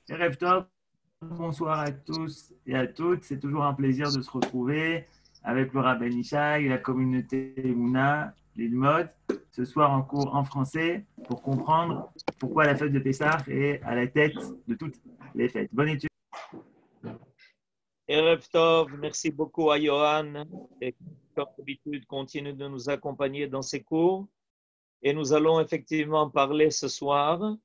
Erev Tov, bonsoir à tous et à toutes. C'est toujours un plaisir de se retrouver avec le Rabbin Ishai, la communauté Mouna, l'Ilmod, ce soir en cours en français pour comprendre pourquoi la fête de Pessah est à la tête de toutes les fêtes. Bonne étude. Erev Tov, merci beaucoup à Johan et comme d'habitude continue de nous accompagner dans ces cours. Et nous allons effectivement parler ce soir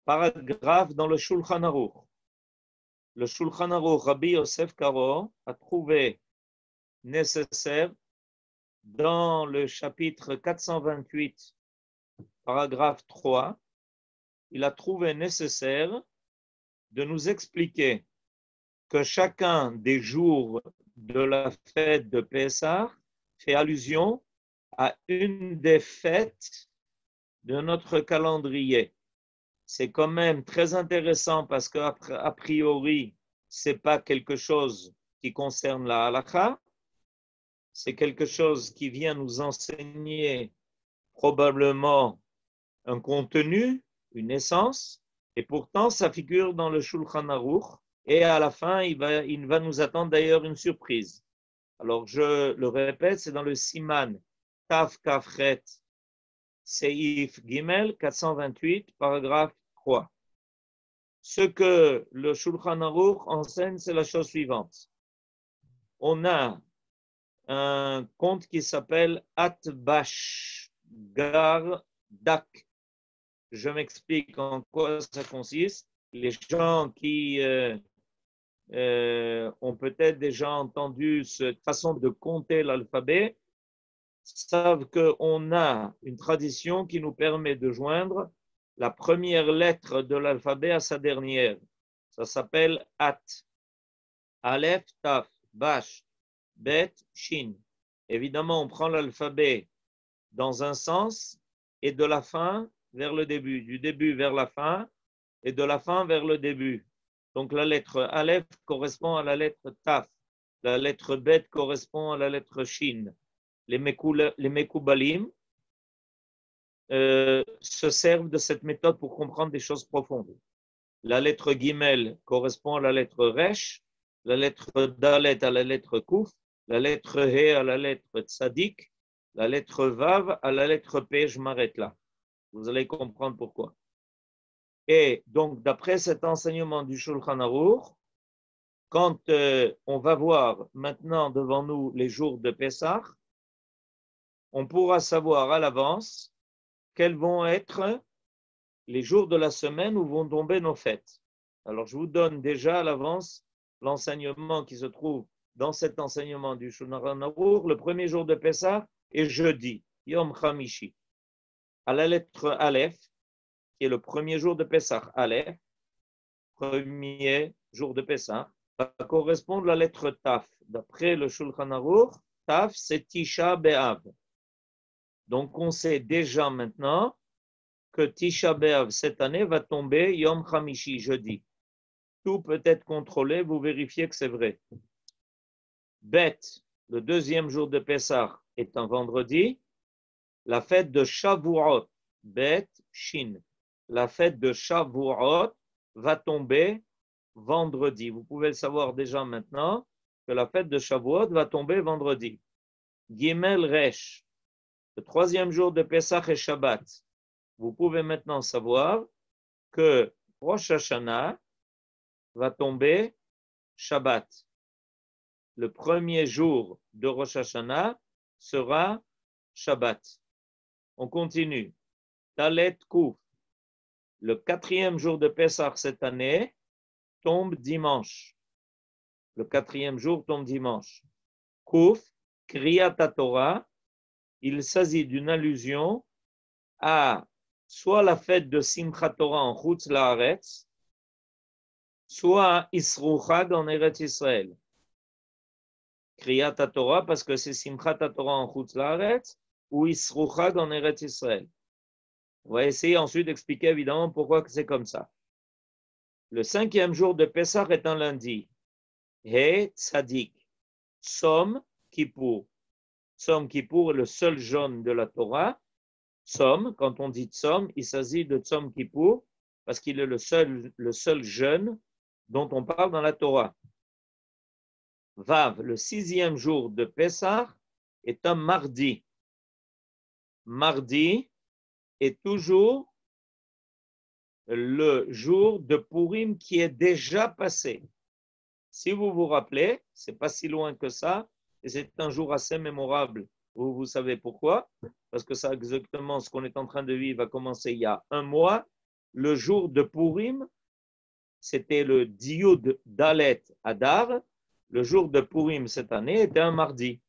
paragraphe dans le Shulchan Aruch. Le Shulchan Aruch, Rabbi Yosef Karo a trouvé nécessaire dans le chapitre 428, paragraphe 3, il a trouvé nécessaire de nous expliquer que chacun des jours de la fête de Pessah fait allusion à une des fêtes de notre calendrier. C'est quand même très intéressant parce qu'a priori, ce n'est pas quelque chose qui concerne la halakha, c'est quelque chose qui vient nous enseigner probablement un contenu, une essence, et pourtant ça figure dans le Shulchan Aruch, et à la fin, il va nous attendre d'ailleurs une surprise. Alors je le répète, c'est dans le Siman Taf Kafret Seif Gimel 428, paragraphe 3. Ce que le Shulchan Aruch enseigne, c'est la chose suivante. On a un conte qui s'appelle Atbash Gardak. Je m'explique en quoi ça consiste. Les gens qui ont peut-être déjà entendu cette façon de compter l'alphabet savent qu'on a une tradition qui nous permet de joindre la première lettre de l'alphabet à sa dernière. Ça s'appelle At. Aleph, Taf, Bash, Bet, Shin. Évidemment, on prend l'alphabet dans un sens et de la fin vers le début, du début vers la fin et de la fin vers le début. Donc la lettre Aleph correspond à la lettre Taf, la lettre Bet correspond à la lettre Shin. Les Mekoubalim se servent de cette méthode pour comprendre des choses profondes. La lettre Gimel correspond à la lettre Resh, la lettre Dalet à la lettre Kouf, la lettre He à la lettre Tzadik, la lettre Vav à la lettre P, je m'arrête là. Vous allez comprendre pourquoi. Et donc, d'après cet enseignement du Shulchan Aruch, quand on va voir maintenant devant nous les jours de Pessah, on pourra savoir à l'avance quels vont être les jours de la semaine où vont tomber nos fêtes. Alors, je vous donne déjà à l'avance l'enseignement qui se trouve dans cet enseignement du Shulchan Aruch. Le premier jour de Pessah est jeudi, Yom Chamishi. À la lettre Aleph, qui est le premier jour de Pessah, Aleph, premier jour de Pessah, va correspondre à la lettre Taf. D'après le Shulchan Aruch, Taf, c'est Tisha B'Av. Donc, on sait déjà maintenant que Tisha B'Av, cette année, va tomber Yom Chamishi, jeudi. Tout peut être contrôlé, vous vérifiez que c'est vrai. Bet, le deuxième jour de Pessah, est un vendredi. La fête de Shavuot, Bet, Shin. La fête de Shavuot va tomber vendredi. Vous pouvez le savoir déjà maintenant que la fête de Shavuot va tomber vendredi. Gimel Resh, le troisième jour de Pessah et Shabbat. Vous pouvez maintenant savoir que Rosh Hashanah va tomber Shabbat. Le premier jour de Rosh Hashanah sera Shabbat. On continue. Talet Kouf. Le quatrième jour de Pessah cette année tombe dimanche. Le quatrième jour tombe dimanche. Kouf, Kriyat Torah, il s'agit d'une allusion à soit la fête de Simchat Torah en Chutz Laaretz, soit Isru Chag en Eretz Israël. Kriyat Torah parce que c'est Simchat Torah en Chutz Laaretz ou Isru Chag en Eretz Israël. On va essayer ensuite d'expliquer évidemment pourquoi c'est comme ça. Le cinquième jour de Pessah est un lundi. He Tzadik, Tzom Kippour. Tzom Kippour est le seul jeûne de la Torah. Tzom, quand on dit Tzom, il s'agit de Tzom Kippour, parce qu'il est le seul jeûne dont on parle dans la Torah. Vav, le 6e jour de Pessah, est un mardi. Mardi est toujours le jour de Purim qui est déjà passé. Si vous vous rappelez, ce n'est pas si loin que ça, et c'est un jour assez mémorable. Vous savez pourquoi? Parce que ça, exactement ce qu'on est en train de vivre a commencé il y a un mois. Le jour de Purim, c'était le Diyud Dalet Adar. Le jour de Purim cette année était un mardi.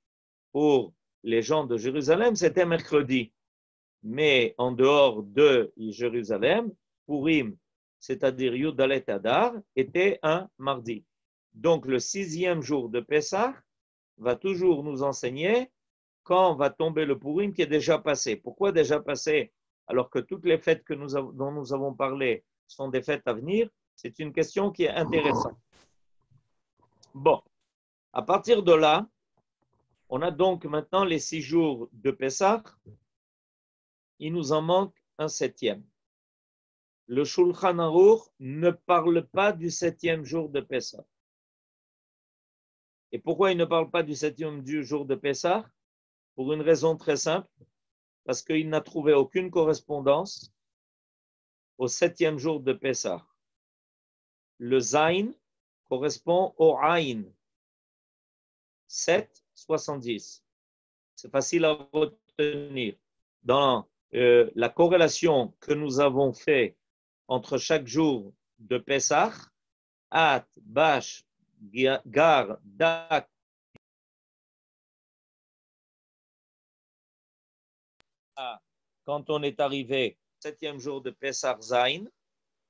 Pour les gens de Jérusalem, c'était mercredi. Mais en dehors de Jérusalem, Purim, c'est-à-dire Yud Dalet Adar, était un mardi. Donc le 6e jour de Pessah va toujours nous enseigner quand va tomber le Purim qui est déjà passé. Pourquoi déjà passé alors que toutes les fêtes dont nous avons parlé sont des fêtes à venir? C'est une question qui est intéressante. Bon, à partir de là, on a donc maintenant les 6 jours de Pessah. Il nous en manque un 7e. Le Shulchan Aruch ne parle pas du 7e jour de Pessah. Et pourquoi il ne parle pas du 7e jour de Pessah? Pour une raison très simple, parce qu'il n'a trouvé aucune correspondance au 7e jour de Pessah. Le Zain correspond au Ain. 7, 70. C'est facile à retenir. Dans la corrélation que nous avons fait entre chaque jour de Pessah, At, Bash, Gar, Dak, quand on est arrivé au 7e jour de Pessah Zain,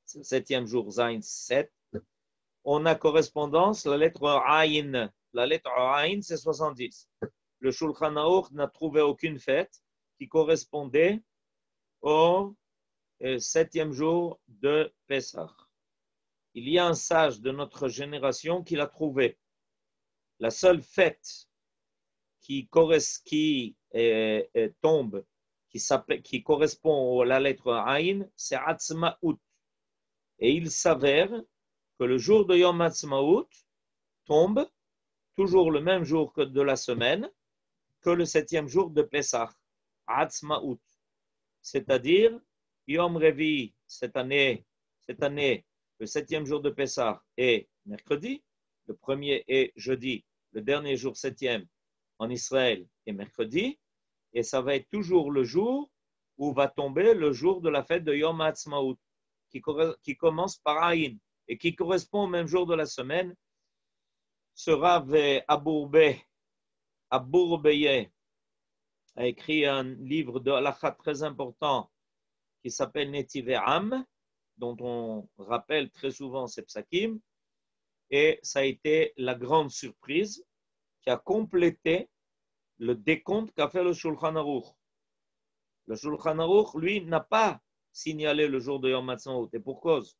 7e jour Zain 7, on a correspondance, la lettre Ain. La lettre Ain, c'est 70. Le Shulchan Aruch n'a trouvé aucune fête qui correspondait au 7e jour de Pessah. Il y a un sage de notre génération qui l'a trouvé. La seule fête qui tombe, qui correspond à la lettre Ain, c'est Atzmaout. Et il s'avère que le jour de Yom Atzmaout tombe toujours le même jour que de la semaine, que le 7e jour de Pessah, Atzmaout. C'est-à-dire, Yom Revi, cette année, le 7e jour de Pessah est mercredi, le premier est jeudi, le dernier jour 7e en Israël est mercredi, et ça va être toujours le jour où va tomber le jour de la fête de Yom Ha'atzmaut, qui commence par Aïn, et qui correspond au même jour de la semaine. Ce Rav Abourbeye a écrit un livre de halakha très important qui s'appelle Netivei Am, dont on rappelle très souvent ces psakim, et ça a été la grande surprise qui a complété le décompte qu'a fait le Shulchan Aruch. Le Shulchan Aruch, lui, n'a pas signalé le jour de Yom Ha'atzmaut, et pour cause.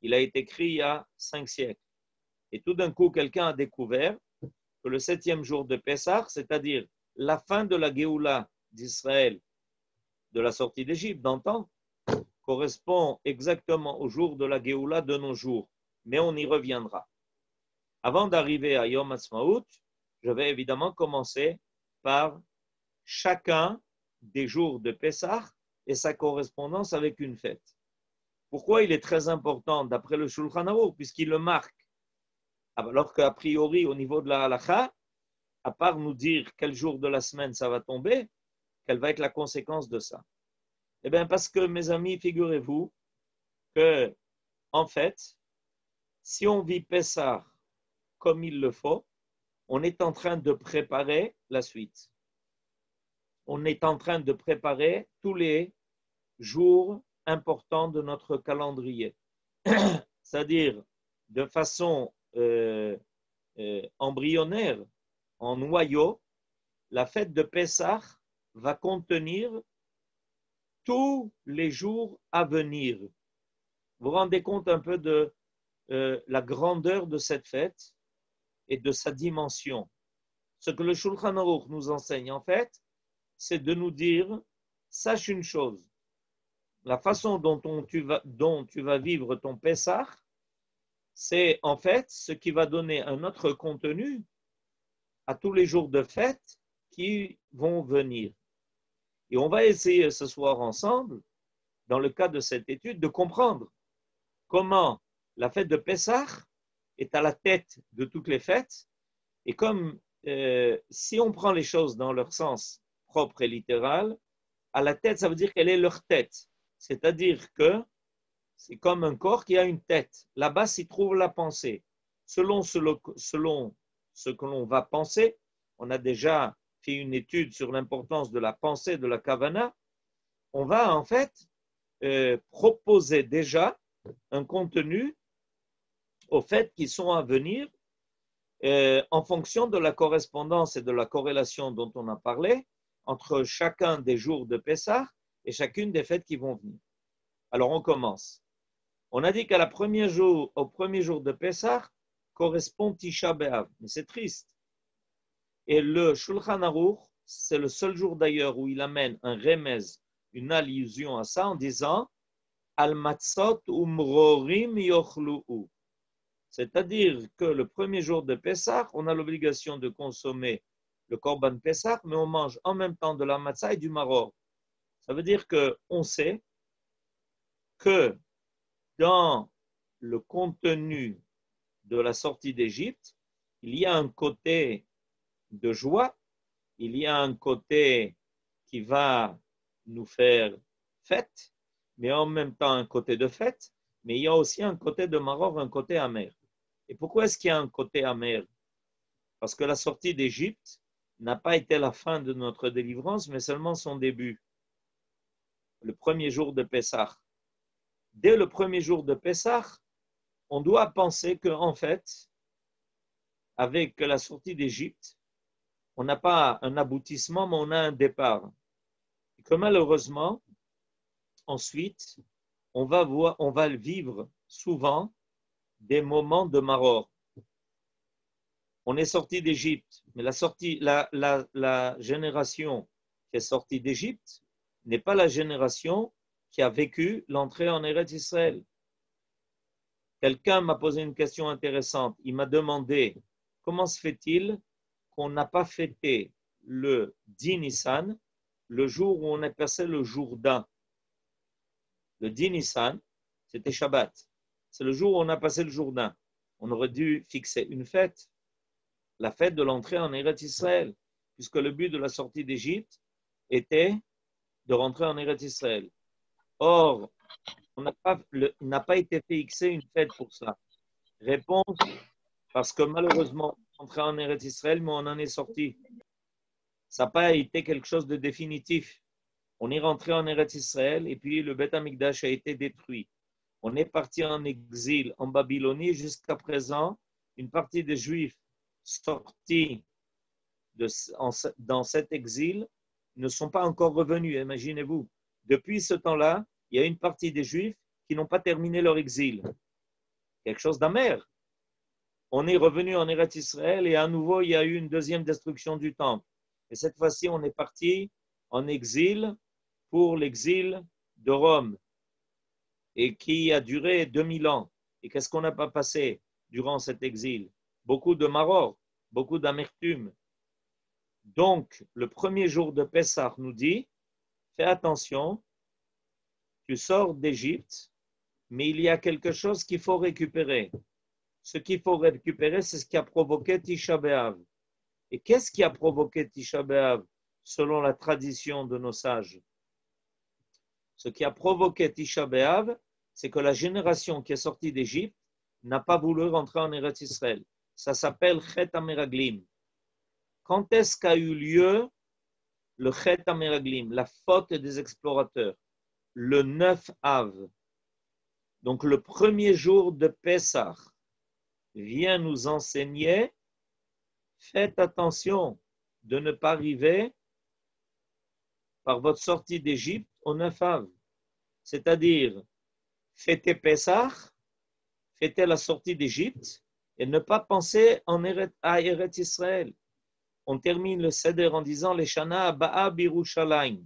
Il a été écrit il y a 5 siècles. Et tout d'un coup, quelqu'un a découvert que le 7e jour de Pessah, c'est-à-dire la fin de la Géoula d'Israël, de la sortie d'Égypte, d'antan, correspond exactement au jour de la Géoula de nos jours. Mais on y reviendra. Avant d'arriver à Yom Ha'atzmaut, je vais évidemment commencer par chacun des jours de Pessah et sa correspondance avec une fête. Pourquoi il est très important d'après le Shulchan Aruch, puisqu'il le marque, alors qu'a priori au niveau de la halakha, à part nous dire quel jour de la semaine ça va tomber, quelle va être la conséquence de ça? Eh bien, parce que, mes amis, figurez-vous que, en fait, si on vit Pessah comme il le faut, on est en train de préparer la suite. On est en train de préparer tous les jours importants de notre calendrier. C'est-à-dire, de façon embryonnaire, en noyau, la fête de Pessah va contenir tous les jours à venir. Vous vous rendez compte un peu de la grandeur de cette fête et de sa dimension. Ce que le Shulchan Aruch nous enseigne en fait, c'est de nous dire, sache une chose, la façon dont tu vas vivre ton Pessah, c'est en fait ce qui va donner un autre contenu à tous les jours de fête qui vont venir. Et on va essayer ce soir ensemble, dans le cadre de cette étude, de comprendre comment la fête de Pessah est à la tête de toutes les fêtes. Et comme si on prend les choses dans leur sens propre et littéral, à la tête, ça veut dire qu'elle est leur tête. C'est-à-dire que c'est comme un corps qui a une tête. Là-bas s'y trouve la pensée. Selon ce que l'on va penser, on a déjà fait une étude sur l'importance de la pensée, de la kavana, on va en fait proposer déjà un contenu aux fêtes qui sont à venir en fonction de la correspondance et de la corrélation dont on a parlé entre chacun des jours de Pessah et chacune des fêtes qui vont venir. Alors on commence. On a dit qu'au premier jour de Pessah correspond Tisha B'Av, mais c'est triste. Et le Shulchan Aruch, c'est le seul jour d'ailleurs où il amène un remez, une allusion à ça en disant Al matzot umrorim yochlu'u. C'est-à-dire que le premier jour de Pessah, on a l'obligation de consommer le Korban Pessah, mais on mange en même temps de la matzah et du maror. Ça veut dire qu'on sait que dans le contenu de la sortie d'Égypte, il y a un côté de joie, il y a un côté qui va nous faire fête, mais en même temps un côté de fête, mais il y a aussi un côté de maror, un côté amer. Et pourquoi est-ce qu'il y a un côté amer? Parce que la sortie d'Égypte n'a pas été la fin de notre délivrance, mais seulement son début, le premier jour de Pessah. Dès le premier jour de Pessah, on doit penser qu'en fait, avec la sortie d'Égypte, on n'a pas un aboutissement, mais on a un départ. Et que malheureusement, ensuite, on va vivre souvent des moments de maror. On est sorti d'Égypte, mais la génération qui est sortie d'Égypte n'est pas la génération qui a vécu l'entrée en Eretz Israël. Quelqu'un m'a posé une question intéressante. Il m'a demandé comment se fait-il qu'on n'a pas fêté le 10 Nissan, le jour où on a passé le Jourdain. Le 10 Nissan, c'était Shabbat. C'est le jour où on a passé le Jourdain. On aurait dû fixer une fête, la fête de l'entrée en Eretz Israël, puisque le but de la sortie d'Égypte était de rentrer en Eretz Israël. Or, il n'a pas été fixé une fête pour ça. Réponse, parce que malheureusement, on est entré en Eretz Israël, mais on en est sorti. Ça n'a pas été quelque chose de définitif. On est rentré en Eretz Israël et puis le Beth Amikdash a été détruit. On est parti en exil en Babylonie. Jusqu'à présent, une partie des Juifs sortis dans cet exil ne sont pas encore revenus, imaginez-vous. Depuis ce temps-là, il y a une partie des Juifs qui n'ont pas terminé leur exil. Quelque chose d'amer. On est revenu en Eretz Israël et à nouveau, il y a eu une deuxième destruction du temple. Et cette fois-ci, on est parti en exil pour l'exil de Rome et qui a duré 2000 ans. Et qu'est-ce qu'on n'a pas passé durant cet exil? Beaucoup de maror, beaucoup d'amertume. Donc, le premier jour de Pessah nous dit, fais attention, tu sors d'Égypte, mais il y a quelque chose qu'il faut récupérer. Ce qu'il faut récupérer, c'est ce qui a provoqué Tisha B'Av. Et qu'est-ce qui a provoqué Tisha B'Av selon la tradition de nos sages? Ce qui a provoqué Tisha B'Av, c'est que la génération qui est sortie d'Égypte n'a pas voulu rentrer en Eretz Israël. Ça s'appelle Chet HaMeraglim. Quand est-ce qu'a eu lieu le Chet HaMeraglim, la faute des explorateurs? Le 9 Av. Donc le premier jour de Pessah vient nous enseigner, faites attention de ne pas arriver par votre sortie d'Égypte au 9 Av. C'est-à-dire, fêtez Pessah, fêtez la sortie d'Égypte et ne pas penser à Eretz Israël. On termine le Seder en disant les Shana Ba'a Birushalayim.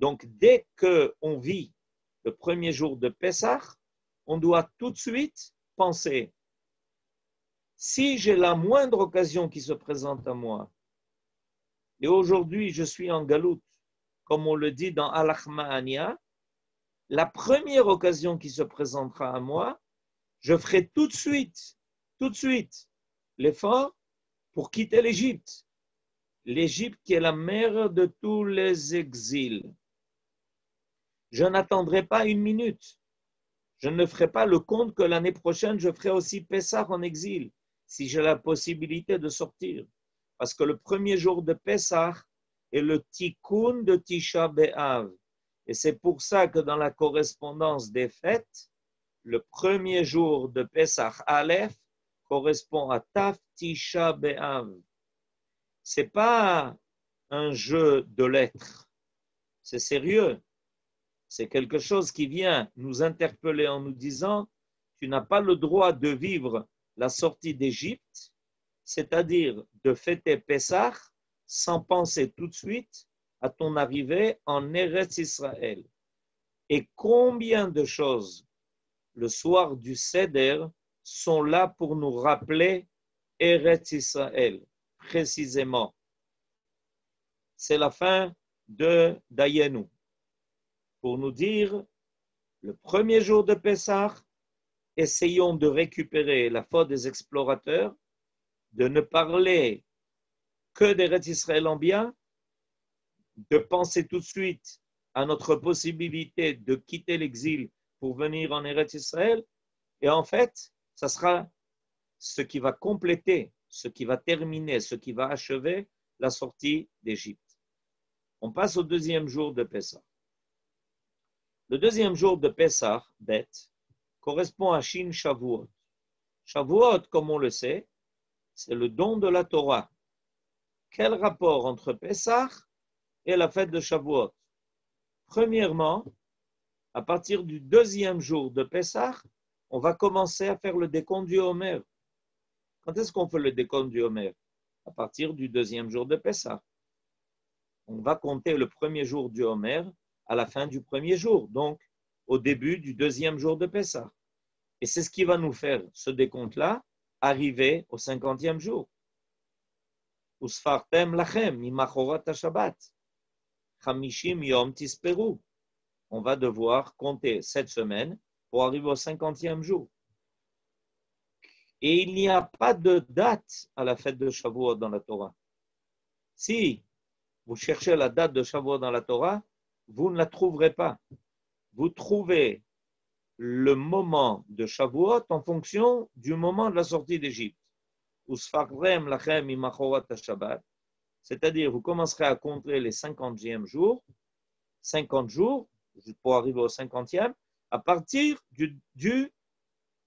Donc, dès qu'on vit le premier jour de Pessah, on doit tout de suite penser, si j'ai la moindre occasion qui se présente à moi, et aujourd'hui je suis en galoute, comme on le dit dans Al-Ahma'ania, la première occasion qui se présentera à moi, je ferai tout de suite l'effort pour quitter l'Égypte. L'Égypte qui est la mère de tous les exils. Je n'attendrai pas une minute. Je ne ferai pas le compte que l'année prochaine, je ferai aussi Pessah en exil, si j'ai la possibilité de sortir. Parce que le premier jour de Pessah est le tikkun de Tisha B'Av. Et c'est pour ça que dans la correspondance des fêtes, le premier jour de Pessah Aleph correspond à Tav Tisha B'Av. Ce n'est pas un jeu de lettres, c'est sérieux. C'est quelque chose qui vient nous interpeller en nous disant tu n'as pas le droit de vivre la sortie d'Égypte, c'est-à-dire de fêter Pessah sans penser tout de suite à ton arrivée en Eretz Israël. Et combien de choses le soir du Seder sont là pour nous rappeler Eretz Israël, précisément. C'est la fin de Dayenu. Pour nous dire, le premier jour de Pessah, essayons de récupérer la faute des explorateurs, de ne parler que d'Eretz Israël en bien, de penser tout de suite à notre possibilité de quitter l'exil pour venir en Eretz Israël. Et en fait, ça sera ce qui va compléter, ce qui va terminer, ce qui va achever la sortie d'Égypte. On passe au deuxième jour de Pessah. Le deuxième jour de Pessah, Bet, correspond à Shin Shavuot. Shavuot, comme on le sait, c'est le don de la Torah. Quel rapport entre Pessah et la fête de Shavuot? Premièrement, à partir du deuxième jour de Pessah, on va commencer à faire le décompte du Homer. Quand est-ce qu'on fait le décompte du Homer? À partir du deuxième jour de Pessah. On va compter le premier jour du Homer à la fin du premier jour, donc au début du deuxième jour de Pessah. Et c'est ce qui va nous faire, ce décompte-là, arriver au 50e jour. Usfartem lachem mimachorat ha-Shabbat. Chamishim yom tisperu. On va devoir compter cette semaine pour arriver au 50e jour. Et il n'y a pas de date à la fête de Shavuot dans la Torah. Si vous cherchez la date de Shavuot dans la Torah, vous ne la trouverez pas. Vous trouvez le moment de Shavuot en fonction du moment de la sortie d'Égypte. Usfartem lachem mimachorat ha-Shabbat. C'est-à-dire, vous commencerez à compter les 50e jours, 50 jours, pour arriver au 50e, à partir du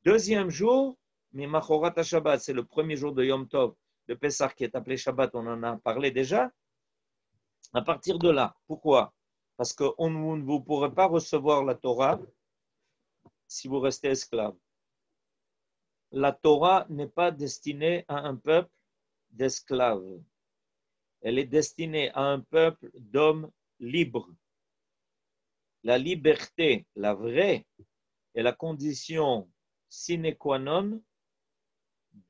deuxième jour, mimachorat ha-Shabbat, c'est le premier jour de Yom Tov, de Pessah qui est appelé Shabbat, on en a parlé déjà. À partir de là, pourquoi? Parce que vous ne pourrez pas recevoir la Torah si vous restez esclave. La Torah n'est pas destinée à un peuple d'esclaves. Elle est destinée à un peuple d'hommes libres. La liberté, la vraie, est la condition sine qua non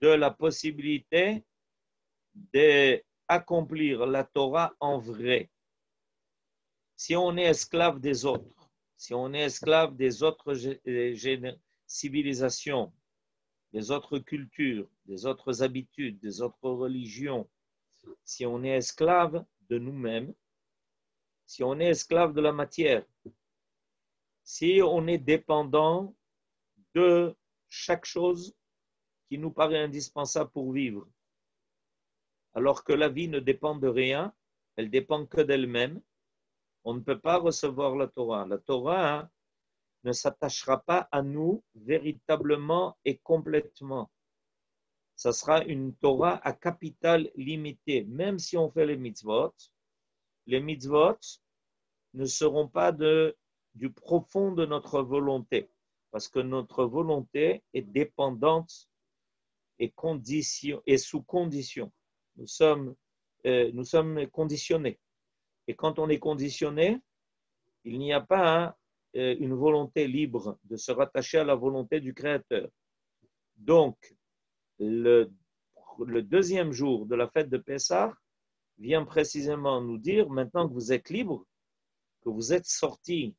de la possibilité d'accomplir la Torah en vrai. Si on est esclave des autres, si on est esclave des autres civilisations, des autres cultures, des autres habitudes, des autres religions, si on est esclave de nous-mêmes, si on est esclave de la matière, si on est dépendant de chaque chose qui nous paraît indispensable pour vivre, alors que la vie ne dépend de rien, elle dépend que d'elle-même, on ne peut pas recevoir la Torah. La Torah ne s'attachera pas à nous véritablement et complètement. Ça sera une Torah à capital limité. Même si on fait les mitzvot ne seront pas du profond de notre volonté, parce que notre volonté est dépendante et sous condition. Nous sommes conditionnés. Et quand on est conditionné, Il n'y a pas une volonté libre de se rattacher à la volonté du Créateur. Donc, le deuxième jour de la fête de Pessah vient précisément nous dire, maintenant que vous êtes libre, que vous êtes sortis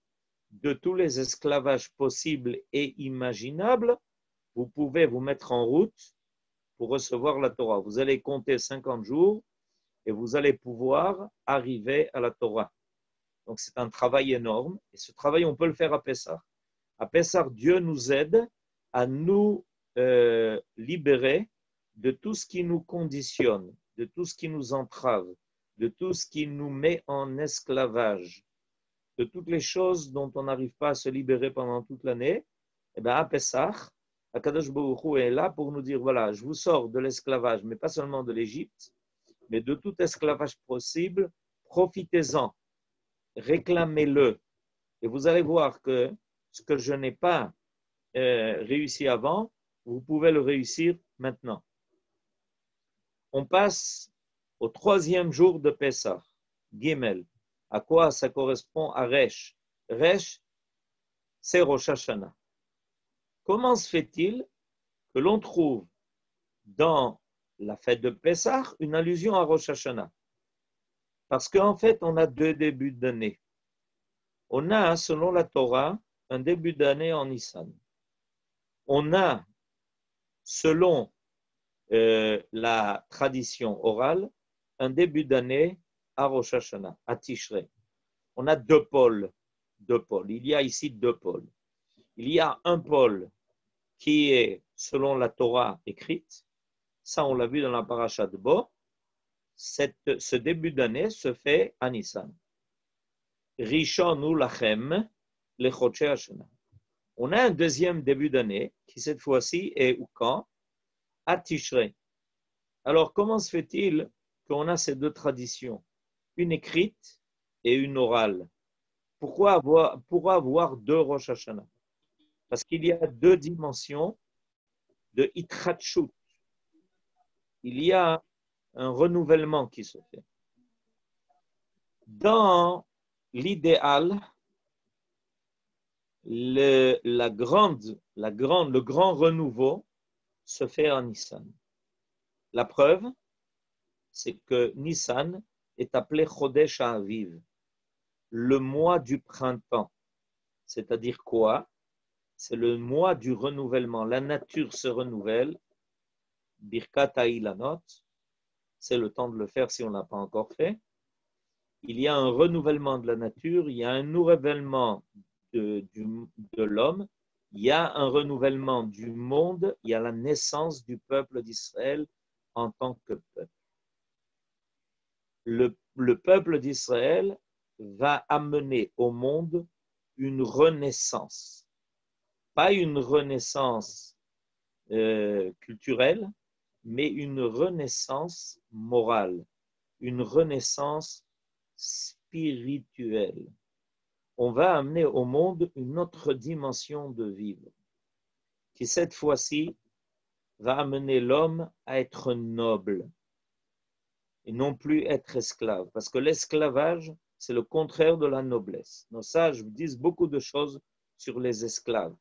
de tous les esclavages possibles et imaginables, vous pouvez vous mettre en route pour recevoir la Torah. Vous allez compter 50 jours et vous allez pouvoir arriver à la Torah. Donc, c'est un travail énorme. Et ce travail, on peut le faire à Pessah. À Pessah, Dieu nous aide à nous libérer de tout ce qui nous conditionne, de tout ce qui nous entrave, de tout ce qui nous met en esclavage, de toutes les choses dont on n'arrive pas à se libérer pendant toute l'année. Et bien, à Pessah, Akadosh Baruch Hu est là pour nous dire, voilà, je vous sors de l'esclavage, mais pas seulement de l'Égypte, mais de tout esclavage possible, profitez-en, réclamez-le. Et vous allez voir que ce que je n'ai pas réussi avant, vous pouvez le réussir maintenant. On passe au troisième jour de Pessah, Gimel. À quoi ça correspond? À Resh. Resh, c'est Rosh Hashanah. Comment se fait-il que l'on trouve dans la fête de Pessah une allusion à Rosh Hashanah? Parce qu'en fait, on a deux débuts d'année. On a, selon la Torah, un début d'année en Nissan. On a, selon la tradition orale, un début d'année à Rosh Hashanah, à Tishrei. On a deux pôles. Il y a ici deux pôles. Il y a un pôle qui est, selon la Torah écrite, ça on l'a vu dans la paracha de Bo, ce début d'année se fait à Nissan. Rishonu lachem lechodshei Hashanah. On a un deuxième début d'année qui cette fois-ci est où quand? À Tishrei. Alors comment se fait-il qu'on a ces deux traditions, une écrite et une orale? Pourquoi avoir deux Rosh Hashanah? Parce qu'il y a deux dimensions de Itratshut. Il y a un renouvellement qui se fait. Dans l'idéal, le grand renouveau se fait en Nissan. La preuve, c'est que Nissan est appelé Chodesh HaAviv, le mois du printemps. C'est-à-dire quoi? C'est le mois du renouvellement. La nature se renouvelle. Birkat Ha'ilanot, c'est le temps de le faire si on n'a pas encore fait. Il y a un renouvellement de la nature, il y a un renouvellement de l'homme, il y a un renouvellement du monde, il y a la naissance du peuple d'Israël en tant que peuple. Le peuple d'Israël va amener au monde une renaissance. Pas une renaissance culturelle, mais une renaissance morale, une renaissance spirituelle. On va amener au monde une autre dimension de vivre, qui cette fois-ci va amener l'homme à être noble et non plus être esclave. Parce que l'esclavage, c'est le contraire de la noblesse. Nos sages disent beaucoup de choses sur les esclaves,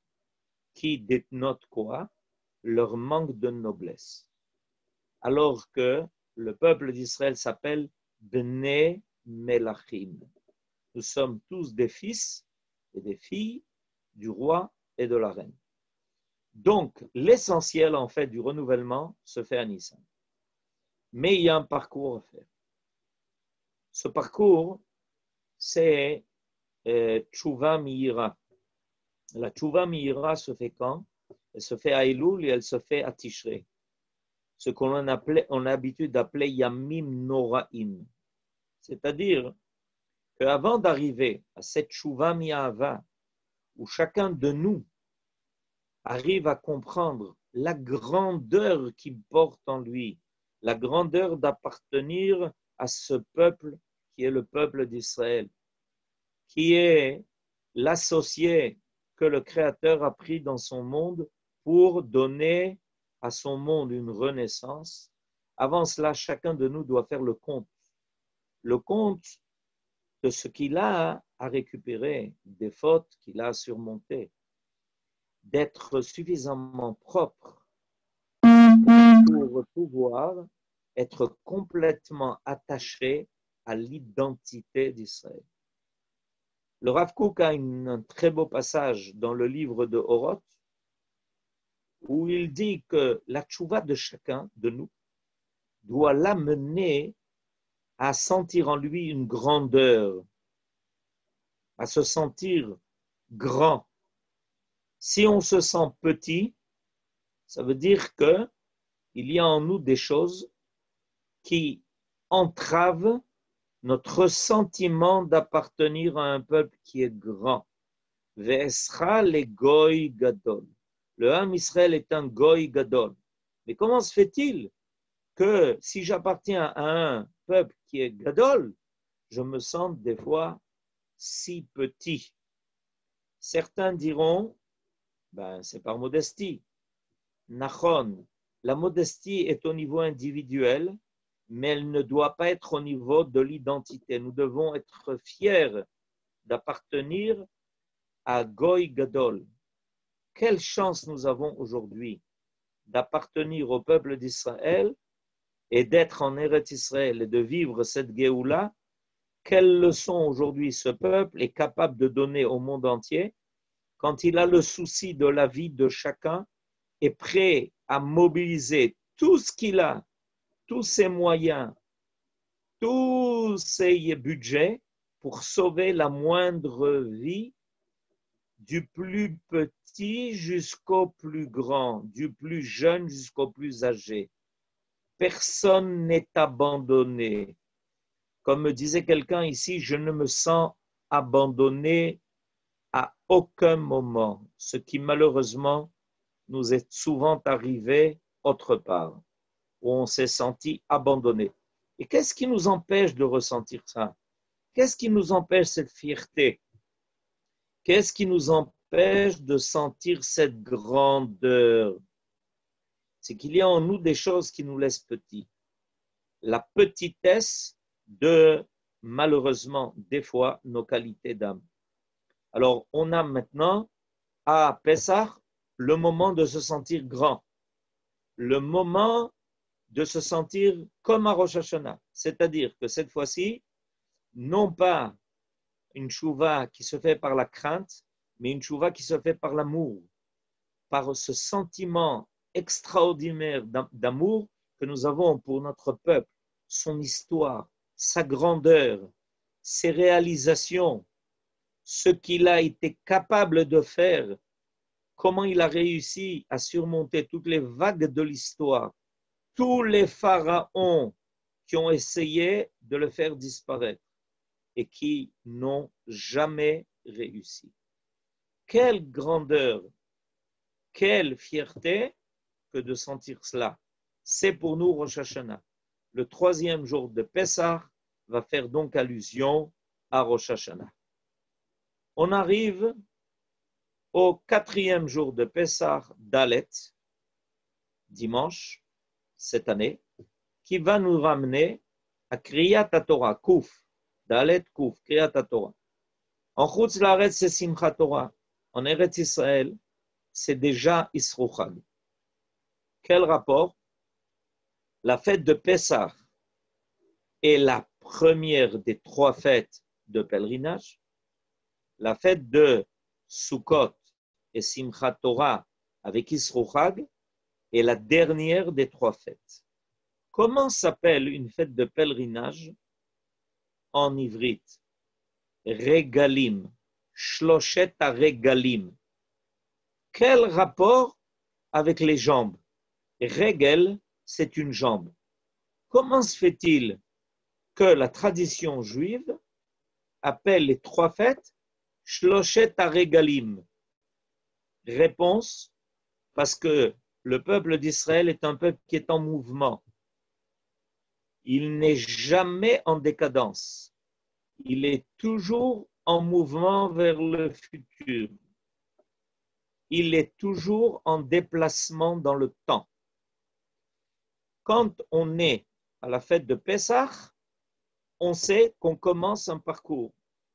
qui dénotent quoi? Leur manque de noblesse. Alors que le peuple d'Israël s'appelle Bnei Melachim. Nous sommes tous des fils et des filles du roi et de la reine. Donc, l'essentiel en fait du renouvellement se fait à Nissan. Mais il y a un parcours à faire. Ce parcours, c'est Tshuva Mi'ira. La Tshuva Mi'ira se fait quand? Elle se fait à Elul et elle se fait à Tishrei. Ce qu'on a l'habitude d'appeler Yamim Noraim. C'est-à-dire qu'avant d'arriver à cette Tshuva Mi'ava, où chacun de nous arrive à comprendre la grandeur qu'il porte en lui, la grandeur d'appartenir à ce peuple qui est le peuple d'Israël, qui est l'associé que le Créateur a pris dans son monde pour donner à son monde une renaissance. Avant cela, chacun de nous doit faire le compte. Le compte de ce qu'il a à récupérer, des fautes qu'il a surmontées, d'être suffisamment propre pour pouvoir être complètement attaché à l'identité d'Israël. Le Rav Kook a un très beau passage dans le livre de Oroth où il dit que la tchouva de chacun de nous doit l'amener à sentir en lui une grandeur, à se sentir grand. Si on se sent petit, ça veut dire qu'il y a en nous des choses qui entravent notre sentiment d'appartenir à un peuple qui est grand. Ve'esra le goy gadol. Le Ham Israël est un goy gadol. Mais comment se fait-il que si j'appartiens à un peuple qui est gadol, je me sens des fois si petit? Certains diront, c'est par modestie. Nachon, la modestie est au niveau individuel, mais elle ne doit pas être au niveau de l'identité. Nous devons être fiers d'appartenir à Goy Gadol. Quelle chance nous avons aujourd'hui d'appartenir au peuple d'Israël et d'être en Eretz Israël et de vivre cette Géoula. Quelle leçon aujourd'hui ce peuple est capable de donner au monde entier quand il a le souci de la vie de chacun, est prêt à mobiliser tout ce qu'il a, tous ses moyens, tous ses budgets pour sauver la moindre vie du plus petit jusqu'au plus grand, du plus jeune jusqu'au plus âgé. Personne n'est abandonné. Comme me disait quelqu'un ici, je ne me sens abandonné à aucun moment, ce qui malheureusement nous est souvent arrivé autre part, où on s'est senti abandonné. Et qu'est-ce qui nous empêche de ressentir ça? Qu'est-ce qui nous empêche cette fierté? Qu'est-ce qui nous empêche de sentir cette grandeur? C'est qu'il y a en nous des choses qui nous laissent petits. La petitesse de, malheureusement, des fois, nos qualités d'âme. Alors, on a maintenant, à Pessah, le moment de se sentir grand, le moment de se sentir comme à Rosh Hashanah. C'est-à-dire que cette fois-ci, non pas une chouva qui se fait par la crainte, mais une chouva qui se fait par l'amour, par ce sentiment extraordinaire d'amour que nous avons pour notre peuple, son histoire, sa grandeur, ses réalisations, ce qu'il a été capable de faire, comment il a réussi à surmonter toutes les vagues de l'histoire, tous les pharaons qui ont essayé de le faire disparaître et qui n'ont jamais réussi. Quelle grandeur, quelle fierté que de sentir cela. C'est pour nous Rosh Hashanah. Le 3e jour de Pessah va faire donc allusion à Rosh Hashanah. On arrive au 4e jour de Pessah, Dalet, dimanche, cette année, qui va nous ramener à Kriyat HaTorah, Kouf, Dalet Kouf, Kriyat HaTorah. En Chutz Laaretz, c'est Simchat Torah. En Eretz Israël, c'est déjà Isru Chag. Quel rapport? La fête de Pessah est la première des 3 fêtes de pèlerinage. La fête de Sukkot et Simchat Torah avec Isru Chag est la dernière des 3 fêtes. Comment s'appelle une fête de pèlerinage en ivrite? Regalim, Shloshet HaRegalim. Quel rapport avec les jambes? Regel, c'est une jambe. Comment se fait-il que la tradition juive appelle les 3 fêtes Shloshet HaRegalim? Réponse, parce que le peuple d'Israël est un peuple qui est en mouvement. Il n'est jamais en décadence. Il est toujours en mouvement vers le futur. Il est toujours en déplacement dans le temps. Quand on est à la fête de Pessah, on sait qu'on commence un parcours.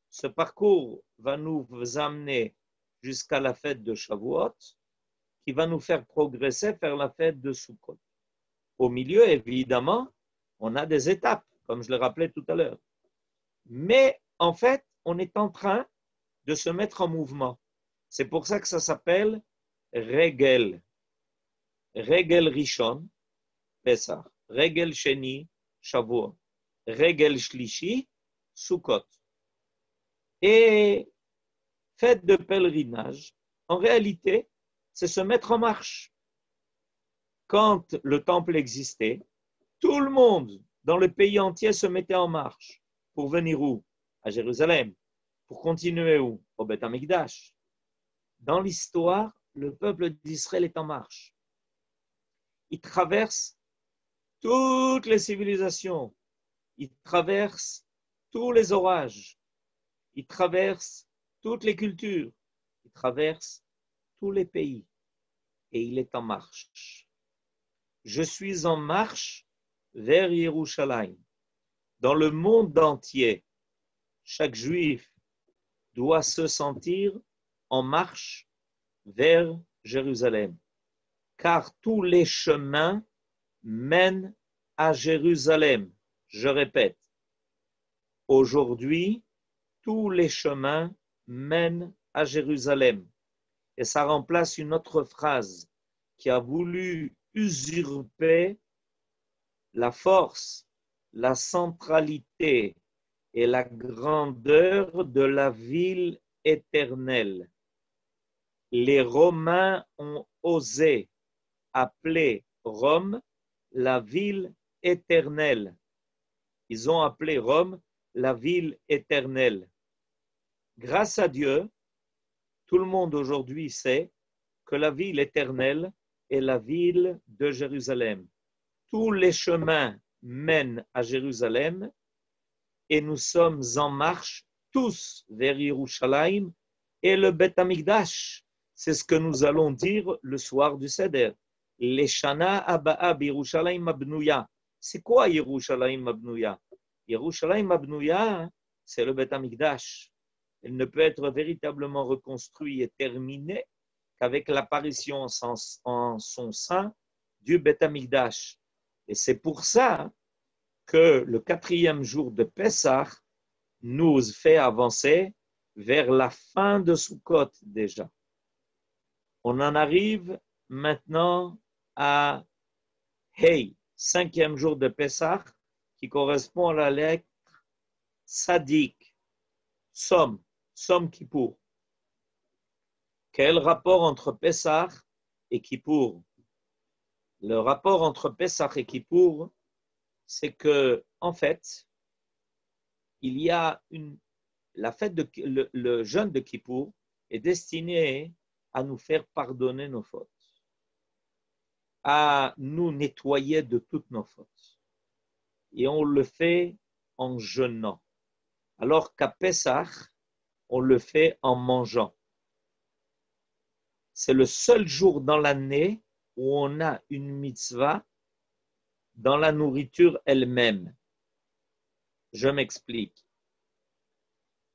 Ce parcours va nous amener jusqu'à la fête de Shavuot, qui va nous faire progresser vers la fête de Sukkot. Au milieu, évidemment, on a des étapes, comme je le rappelais tout à l'heure. Mais en fait, on est en train de se mettre en mouvement. C'est pour ça que ça s'appelle Regel. Regel Rishon, Pesach. Regel Sheni, Shavuot. Regel Shlishi, Sukkot. Et fête de pèlerinage, en réalité, c'est se mettre en marche. Quand le temple existait, tout le monde dans le pays entier se mettait en marche. Pour venir où? À Jérusalem. Pour continuer où? Au Beth Amikdash. Dans l'histoire, le peuple d'Israël est en marche. Il traverse toutes les civilisations. Il traverse tous les orages. Il traverse toutes les cultures. Il traverse tous les pays. Et il est en marche. Je suis en marche vers Yerushalayim. Dans le monde entier, chaque juif doit se sentir en marche vers Jérusalem, car tous les chemins mènent à Jérusalem. Je répète, aujourd'hui, tous les chemins mènent à Jérusalem. Et ça remplace une autre phrase qui a voulu usurper la force, la centralité et la grandeur de la ville éternelle. Les Romains ont osé appeler Rome la ville éternelle. Ils ont appelé Rome la ville éternelle. Grâce à Dieu, tout le monde aujourd'hui sait que la ville éternelle est la ville de Jérusalem. Tous les chemins mènent à Jérusalem et nous sommes en marche tous vers Yerushalayim et le Beth Amikdash. C'est ce que nous allons dire le soir du Seder. Leshana Aba'a Yerushalayim Abnouya. C'est quoi Yerushalayim Abnouya? Yerushalayim Abnouya, c'est le Beth Amikdash. Elle ne peut être véritablement reconstruite et terminée qu'avec l'apparition en son sein du Beth Amikdash. Et c'est pour ça que le 4e jour de Pessah nous fait avancer vers la fin de Sukkot déjà. On en arrive maintenant à Hey, 5e jour de Pessah, qui correspond à la lettre Sadik, Som Kippour. Quel rapport entre Pessah et Kippour? Le rapport entre Pessah et Kippour, c'est que, en fait, il y a la fête le jeûne de Kippour est destiné à nous faire pardonner nos fautes, à nous nettoyer de toutes nos fautes. Et on le fait en jeûnant. Alors qu'à Pessah, on le fait en mangeant. C'est le seul jour dans l'année où on a une mitzvah dans la nourriture elle-même. Je m'explique.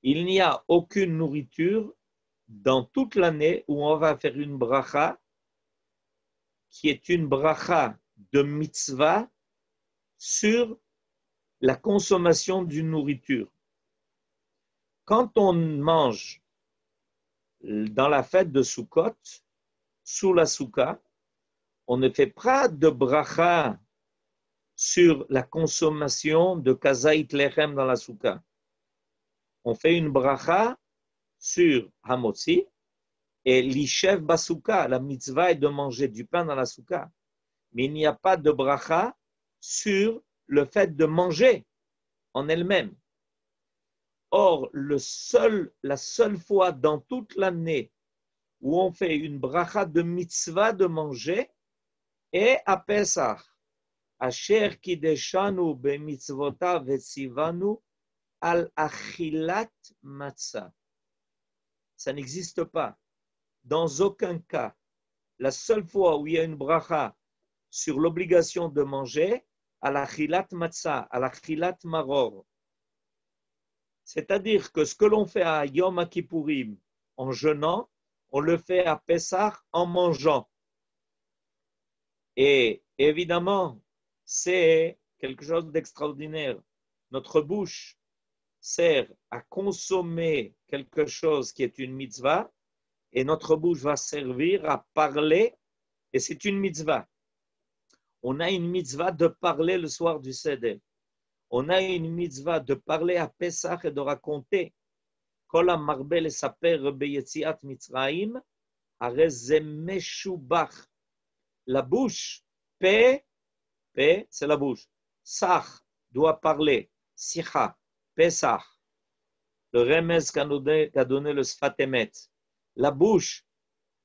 Il n'y a aucune nourriture dans toute l'année où on va faire une bracha qui est une bracha de mitzvah sur la consommation d'une nourriture. Quand on mange dans la fête de Sukkot, sous la soukha, on ne fait pas de bracha sur la consommation de kazaït lechem dans la soukha. On fait une bracha sur hamotzi et l'ishev basouka. La mitzvah est de manger du pain dans la soukha. Mais il n'y a pas de bracha sur le fait de manger en elle-même. Or, la seule fois dans toute l'année où on fait une bracha de mitzvah de manger est à Pesach. Asher kideshanu bemitzvotav vetzivanu al achilat matzah. Ça n'existe pas. Dans aucun cas. La seule fois où il y a une bracha sur l'obligation de manger, à l'achilat matzah, à l'achilat maror, C'est-à-dire que ce que l'on fait à Yom Kippourim en jeûnant, on le fait à Pessah en mangeant. Et évidemment, c'est quelque chose d'extraordinaire. Notre bouche sert à consommer quelque chose qui est une mitzvah et notre bouche va servir à parler et c'est une mitzvah. On a une mitzvah de parler le soir du Seder. On a une mitzvah de parler à Pessah et de raconter Kol ha'marbel esaper beyetziat Mitzrayim, harei ze meshubach. La bouche, P, c'est la bouche. Sach doit parler. Sicha, Pesach. Le remez qu'a donné le Sfat Emet. La bouche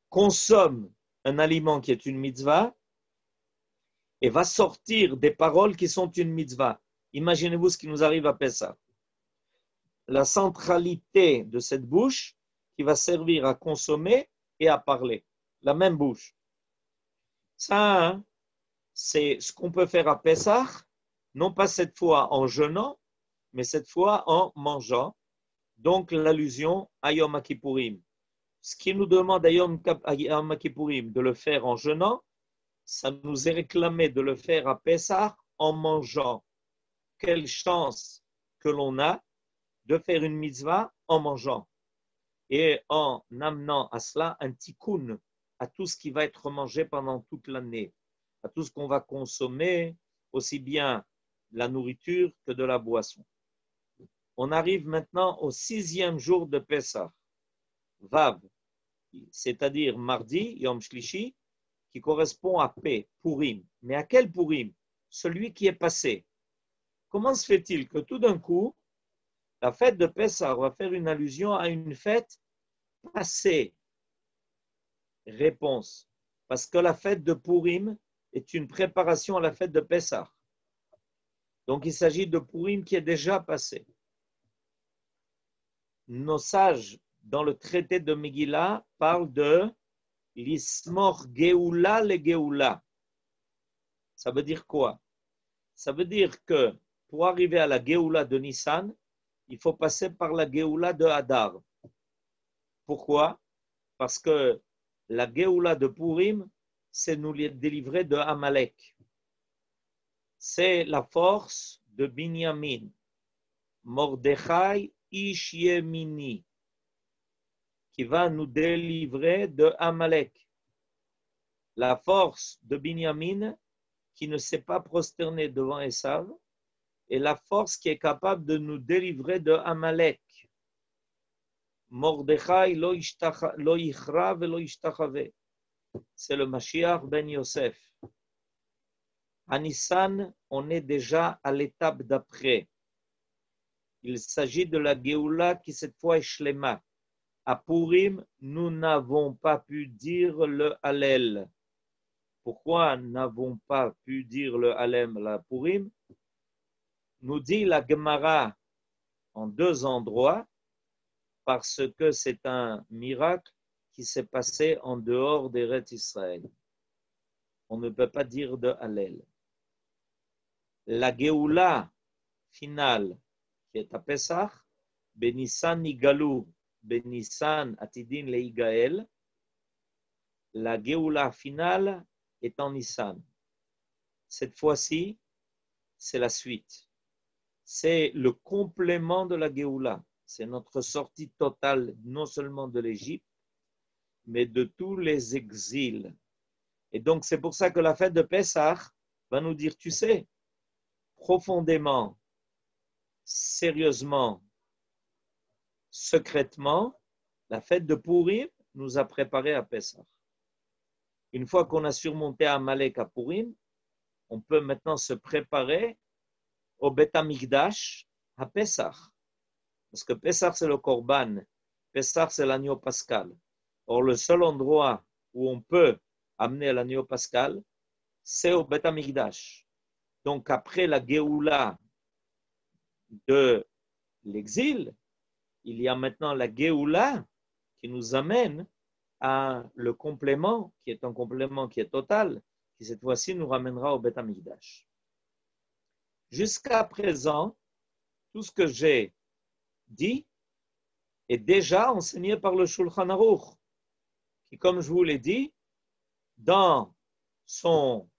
consomme un aliment qui est une mitzvah et va sortir des paroles qui sont une mitzvah. Imaginez-vous ce qui nous arrive à Pesach. La centralité de cette bouche qui va servir à consommer et à parler. La même bouche. Ça, hein, c'est ce qu'on peut faire à Pesach, non pas cette fois en jeûnant, mais cette fois en mangeant. Donc l'allusion à Yom Kippourim. Ce qui nous demande à Yom Kippourim de le faire en jeûnant, ça nous est réclamé de le faire à Pesach en mangeant. Quelle chance que l'on a de faire une mitzvah en mangeant et en amenant à cela un tikkun à tout ce qui va être mangé pendant toute l'année, à tout ce qu'on va consommer, aussi bien de la nourriture que de la boisson. On arrive maintenant au 6e jour de Pessah, Vav, c'est-à-dire mardi, Yom Shlishi, qui correspond à P, Purim. Mais à quel Purim? Celui qui est passé. Comment se fait-il que tout d'un coup, la fête de Pessah va faire une allusion à une fête passée? Réponse. Parce que la fête de Purim est une préparation à la fête de Pessah. Donc il s'agit de Purim qui est déjà passé. Nos sages, dans le traité de Megillah, parlent de l'ismor geoula le geoula. Ça veut dire quoi? Ça veut dire que pour arriver à la geoula de Nissan, il faut passer par la geoula de Hadar. Pourquoi? Parce que la geoula de Purim, c'est nous délivrer de Amalek. C'est la force de Binyamin. Mordechai Ish Yemini, qui va nous délivrer de Amalek. La force de Binyamin qui ne s'est pas prosterné devant Esav et la force qui est capable de nous délivrer de Amalek. Mordechai lo yichra velo yishtachave. C'est le Mashiach ben Yosef. À Nissan, on est déjà à l'étape d'après. Il s'agit de la Géoula qui cette fois est Shlema. À Purim, nous n'avons pas pu dire le Hallel. Pourquoi n'avons pas pu dire le Hallel à Purim? Nous dit la Gemara en 2 endroits parce que c'est un miracle qui s'est passé en dehors d'Eretz Israël. On ne peut pas dire de Hallel. La Géoula finale qui est à Pesach, Benissan Nigalou, Benissan Atidin Leigael, la Géoula finale est en Nissan. Cette fois-ci, c'est la suite. C'est le complément de la Géoula. C'est notre sortie totale, non seulement de l'Égypte, mais de tous les exils. Et donc, c'est pour ça que la fête de Pesach va nous dire, tu sais, profondément, sérieusement, secrètement, la fête de Purim nous a préparé à Pesach. Une fois qu'on a surmonté Amalek à Purim, on peut maintenant se préparer au Beth Amikdash à Pesach. Parce que Pesach, c'est le Korban. Pesach, c'est l'agneau pascal. Or, le seul endroit où on peut amener l'agneau pascal, c'est au Beth Amikdash. Donc, après la Géoula de l'exil, il y a maintenant la Géoula qui nous amène à le complément, qui est un complément qui est total, qui cette fois-ci nous ramènera au Beth Amikdash. Jusqu'à présent, tout ce que j'ai dit est déjà enseigné par le Shulchan Aruch, qui, comme je vous l'ai dit, dans son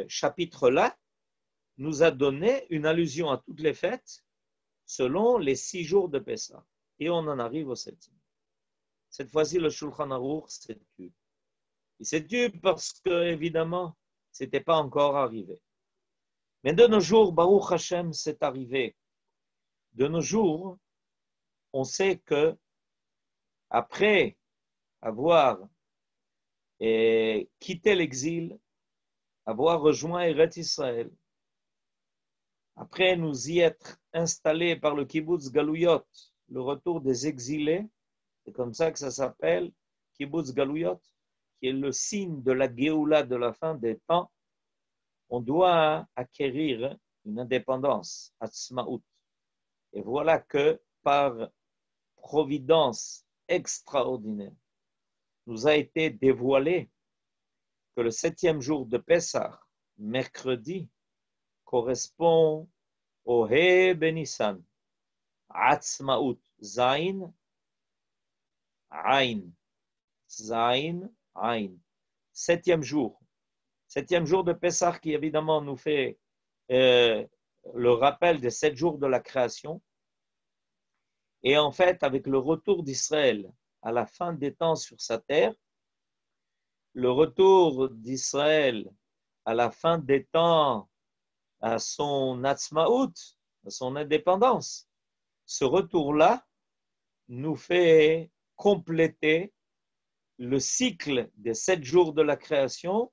chapitre là, nous a donné une allusion à toutes les fêtes selon les 6 jours de Pessah. Et on en arrive au 7e. Cette fois-ci, le Shulchan Aruch s'est tu. Il s'est tu parce que, évidemment, ce n'était pas encore arrivé. Mais de nos jours, Baruch Hashem, c'est arrivé. De nos jours, on sait que après avoir quitté l'exil, avoir rejoint Eretz Israël, après nous y être installés par le kibbutz Galouyot, le retour des exilés, c'est comme ça que ça s'appelle, kibbutz Galouyot, qui est le signe de la Géoula de la fin des temps, on doit acquérir une indépendance, Atzmaout. Et voilà que par providence extraordinaire, nous a été dévoilé que le 7e jour de Pessah, mercredi, correspond au He Benissan, Atzmaout, Zain, Ain, Zain, Ain. 7e jour. 7e jour de Pessah qui évidemment nous fait le rappel des 7 jours de la création. Et en fait, avec le retour d'Israël à la fin des temps sur sa terre, le retour d'Israël à la fin des temps à son Atzmaout, à son indépendance, ce retour-là nous fait compléter le cycle des 7 jours de la création,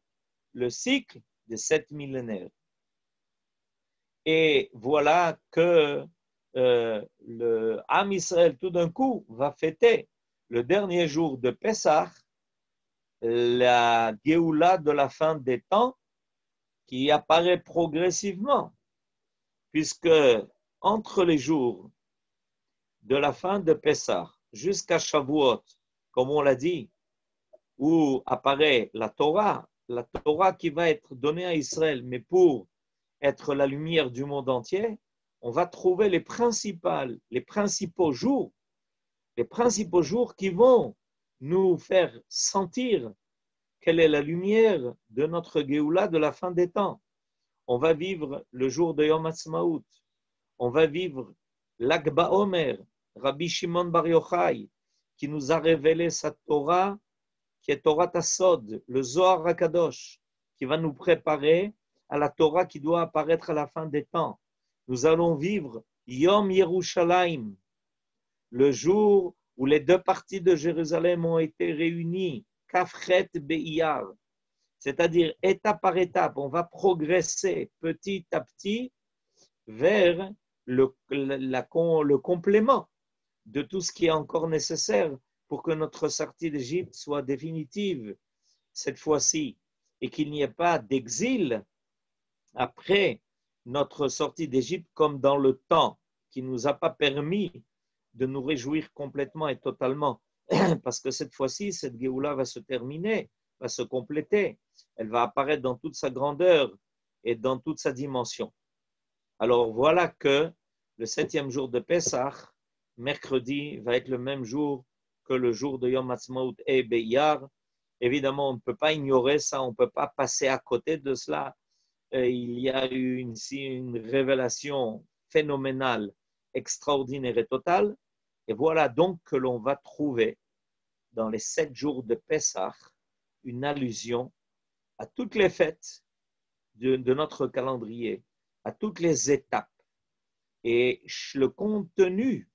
le cycle des 7 millénaires. Et voilà que le Am Israël tout d'un coup va fêter le dernier jour de Pessah, la Géoula de la fin des temps qui apparaît progressivement, puisque entre les jours de la fin de Pessah jusqu'à Shavuot, comme on l'a dit, où apparaît la Torah qui va être donnée à Israël, mais pour être la lumière du monde entier, on va trouver les principaux jours qui vont nous faire sentir quelle est la lumière de notre Géoula de la fin des temps. On va vivre le jour de Yom Ha'atzmaut, on va vivre l'Ag BaOmer, Rabbi Shimon Bar Yochai, qui nous a révélé sa Torah, qui est Torah Tassod, le Zohar HaKadosh, qui va nous préparer à la Torah qui doit apparaître à la fin des temps. Nous allons vivre Yom Yerushalayim, le jour où les 2 parties de Jérusalem ont été réunies, Kafchet Be'iyar, c'est-à-dire étape par étape, on va progresser petit à petit vers le complément de tout ce qui est encore nécessaire pour que notre sortie d'Égypte soit définitive cette fois-ci et qu'il n'y ait pas d'exil après notre sortie d'Égypte comme dans le temps qui ne nous a pas permis de nous réjouir complètement et totalement parce que cette fois-ci, cette Géoula va se terminer, va se compléter, elle va apparaître dans toute sa grandeur et dans toute sa dimension. Alors voilà que le 7e jour de Pessah, mercredi, va être le même jour que le jour de Yom Ha'atzmaut et Be'iyar. Évidemment, on ne peut pas ignorer ça, on ne peut pas passer à côté de cela. Il y a eu une révélation phénoménale, extraordinaire et totale. Et voilà donc que l'on va trouver dans les 7 jours de Pessah une allusion à toutes les fêtes de notre calendrier, à toutes les étapes. Et le contenu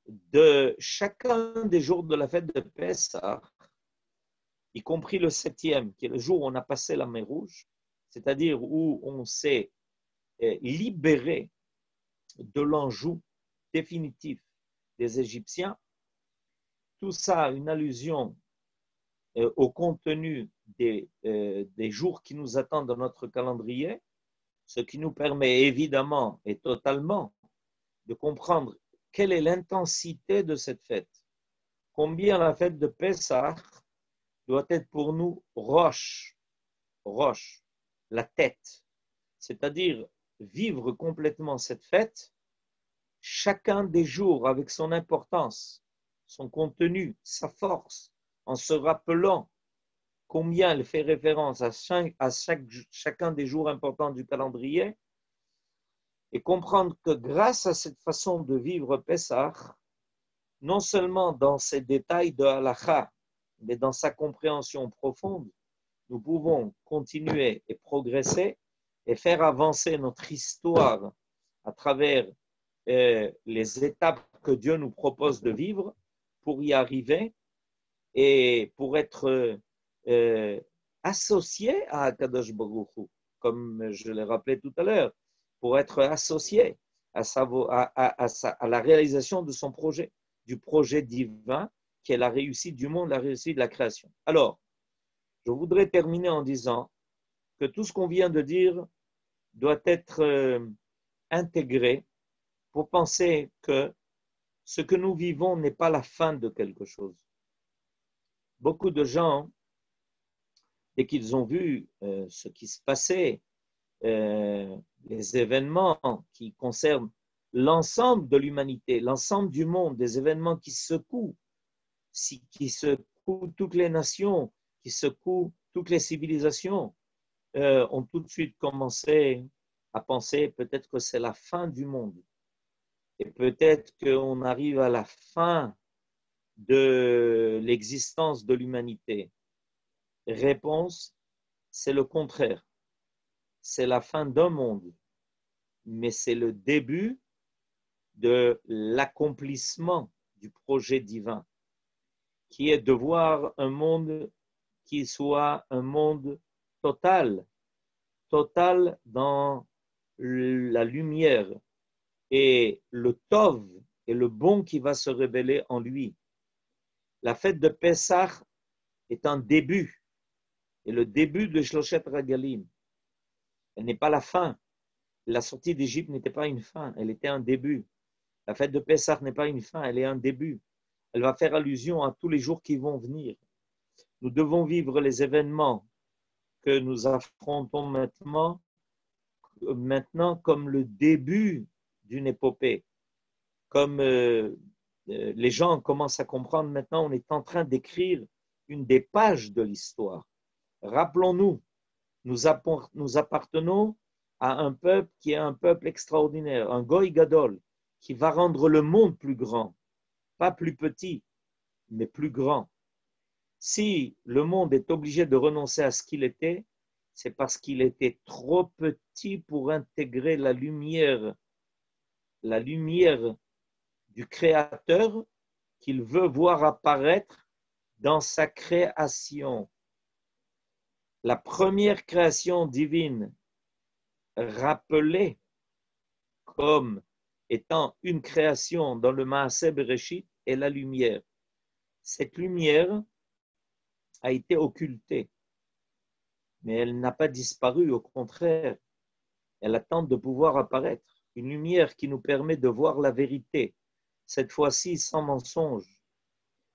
de chacun des jours de la fête de Pessah, y compris le 7e, qui est le jour où on a passé la mer Rouge, c'est-à-dire où on s'est libéré de l'enjoug définitif des Égyptiens, tout ça, une allusion au contenu des jours qui nous attendent dans notre calendrier, ce qui nous permet évidemment et totalement de comprendre quelle est l'intensité de cette fête. Combien la fête de Pessah doit être pour nous roche, la tête, c'est-à-dire vivre complètement cette fête chacun des jours avec son importance, son contenu, sa force, en se rappelant combien elle fait référence à chacun des jours importants du calendrier, et comprendre que grâce à cette façon de vivre Pessah, non seulement dans ses détails de halakha, mais dans sa compréhension profonde, nous pouvons continuer et progresser et faire avancer notre histoire à travers les étapes que Dieu nous propose de vivre pour y arriver et pour être associé à Akadosh Baruch Hu, comme je l'ai rappelé tout à l'heure, pour être associé à la réalisation de son projet, du projet divin qui est la réussite du monde, la réussite de la création. Alors, je voudrais terminer en disant que tout ce qu'on vient de dire doit être intégré pour penser que ce que nous vivons n'est pas la fin de quelque chose. Beaucoup de gens, dès qu'ils ont vu ce qui se passait, les événements qui concernent l'ensemble de l'humanité, l'ensemble du monde, des événements qui secouent toutes les nations, qui secouent toutes les civilisations, ont tout de suite commencé à penser peut-être que c'est la fin du monde. Et peut-être qu'on arrive à la fin de l'existence de l'humanité. Réponse, c'est le contraire. C'est la fin d'un monde, mais c'est le début de l'accomplissement du projet divin, qui est de voir un monde qui soit un monde total dans la lumière et le tov et le bon qui va se révéler en lui. La fête de Pessah est un début, et le début de Shloshet Regalim. Elle n'est pas la fin. La sortie d'Égypte n'était pas une fin, elle était un début. La fête de Pessah n'est pas une fin, elle est un début. Elle va faire allusion à tous les jours qui vont venir. Nous devons vivre les événements que nous affrontons maintenant comme le début d'une épopée. Comme les gens commencent à comprendre maintenant, on est en train d'écrire une des pages de l'histoire. Rappelons-nous, nous appartenons à un peuple qui est un peuple extraordinaire, un Goy Gadol, qui va rendre le monde plus grand, pas plus petit, mais plus grand. Si le monde est obligé de renoncer à ce qu'il était, c'est parce qu'il était trop petit pour intégrer la lumière du Créateur qu'il veut voir apparaître dans sa création. La première création divine rappelée comme étant une création dans le Maaseh Bereshit est la lumière. Cette lumière a été occultée, mais elle n'a pas disparu, au contraire, elle attend de pouvoir apparaître. Une lumière qui nous permet de voir la vérité, cette fois-ci sans mensonge,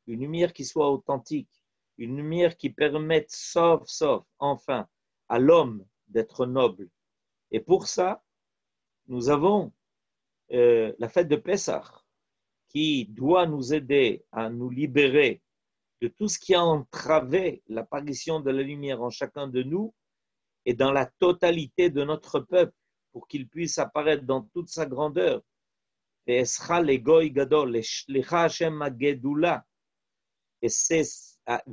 une lumière qui soit authentique, une lumière qui permette, sauf, enfin, à l'homme d'être noble. Et pour ça, nous avons la fête de Pessah, qui doit nous aider à nous libérer de tout ce qui a entravé l'apparition de la lumière en chacun de nous et dans la totalité de notre peuple, pour qu'il puisse apparaître dans toute sa grandeur. Et c'est à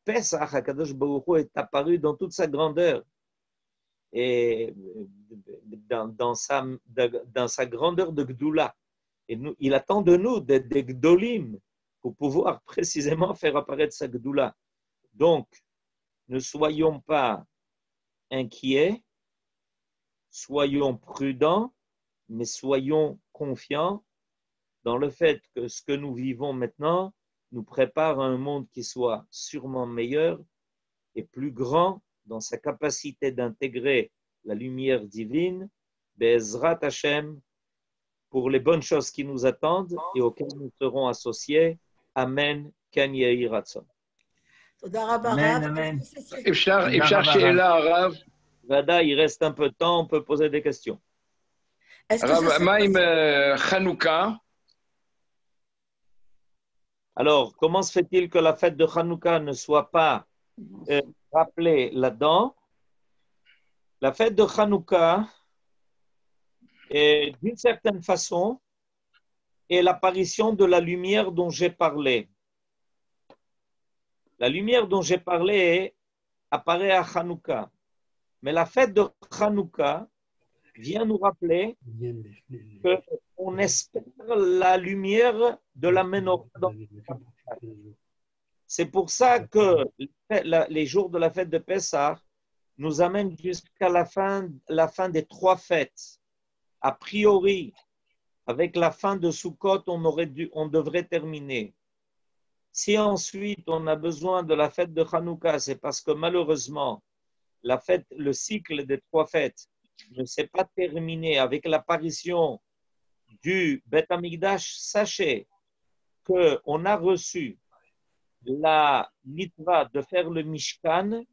Pesach, Akadosh Baruch Hu est apparu dans toute sa grandeur et dans sa grandeur de Gdoula. Et nous, il attend de nous des Gdolim pour pouvoir précisément faire apparaître sa Gdoula. Donc, ne soyons pas inquiets, soyons prudents, mais soyons confiants dans le fait que ce que nous vivons maintenant nous prépare à un monde qui soit sûrement meilleur et plus grand dans sa capacité d'intégrer la lumière divine, Be'ezrat Hashem, pour les bonnes choses qui nous attendent et auxquelles nous serons associés. Amen. Ken Yehi Ratzon. Amen, amen. אפשר שאלה, הרב? Vada, il reste un peu de temps, on peut poser des questions. Est-ce que ce serait מה עם possible- חנוכה? Alors, comment se fait-il que la fête de Hanouka ne soit pas rappelée là-dedans? La fête de Hanouka est, d'une certaine façon, est l'apparition de la lumière dont j'ai parlé. La lumière dont j'ai parlé apparaît à Hanouka. Mais la fête de Hanouka vient nous rappeler qu'on espère la lumière de la menorah. C'est pour ça que les jours de la fête de Pessah nous amènent jusqu'à la fin des 3 fêtes. A priori, avec la fin de Sukkot, on devrait terminer. Si ensuite on a besoin de la fête de Hanouka, c'est parce que malheureusement, le cycle des 3 fêtes ne s'est pas terminé avec l'apparition du Beth Amikdash. Sachez qu'on a reçu la mitzvah de faire le Mishkan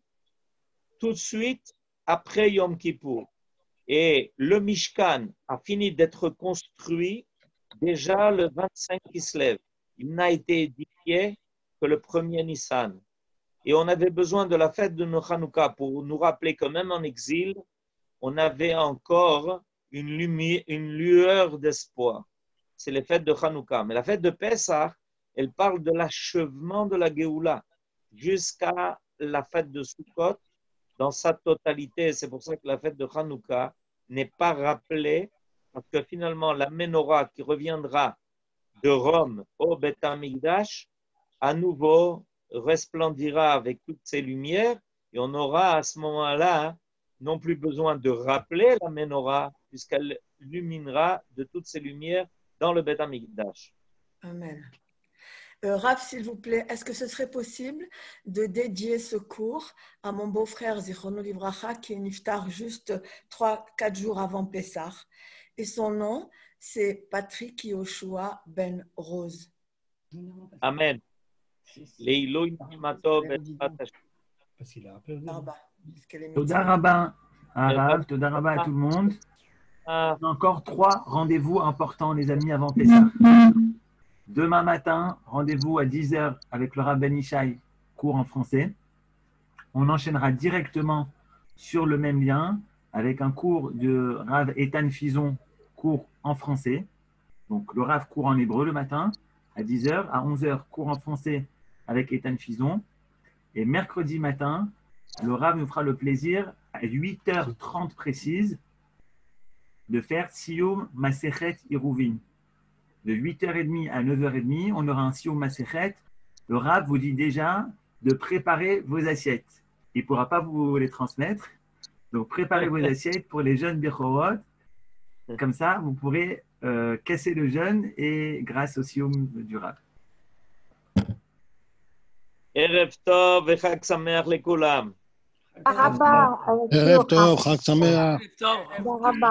tout de suite après Yom Kippour. Et le Mishkan a fini d'être construit déjà le 25 Kislev. Il n'a été édifié que le 1er Nissan. Et on avait besoin de la fête de Hanouka pour nous rappeler que même en exil, on avait encore une lueur d'espoir. C'est les fêtes de Hanouka. Mais la fête de Pessah, elle parle de l'achèvement de la Géoula jusqu'à la fête de Sukkot dans sa totalité. C'est pour ça que la fête de Hanouka n'est pas rappelée, parce que finalement, la menorah qui reviendra de Rome au Beth Amikdash, à nouveau resplendira avec toutes ses lumières, et on aura à ce moment-là non plus besoin de rappeler la menorah, puisqu'elle illuminera de toutes ses lumières dans le Beth Amikdash. Amen. Rav, s'il vous plaît, est-ce que ce serait possible de dédier ce cours à mon beau-frère Zichrono Livracha qui est niftar juste 3-4 jours avant Pessah? Et son nom, c'est Patrick Yoshua Ben Rose. Amen. Leilou Nishmato Bezrat Là-bas, puisqu'elle est Toda mitzvah. Rabba, Arav, Toda Rabba à tout le monde. Hashem. On a encore 3 rendez-vous importants, les amis, avant Pessah. Demain matin, rendez-vous à 10h avec le Rav Ben Ishai, cours en français. On enchaînera directement sur le même lien avec un cours de Rav Ethan Fison, cours en français. Donc le Rav cours en hébreu le matin à 10h. À 11h, cours en français avec Ethan Fison. Et mercredi matin, le Rav nous fera le plaisir à 8h30 précise de faire Siyum Masechet Iruvin. De 8h30 à 9h30, on aura un Siyum Masechet. Le Rav vous dit déjà de préparer vos assiettes. Il ne pourra pas vous les transmettre. Donc, préparez vos assiettes pour les jeunes Bechorot. Comme ça, vous pourrez casser le jeûne et grâce au Siyum du Rav. Erev Tov וחג שמח לכולם. תודה רבה. ערב טוב, חג שמח. תודה רבה.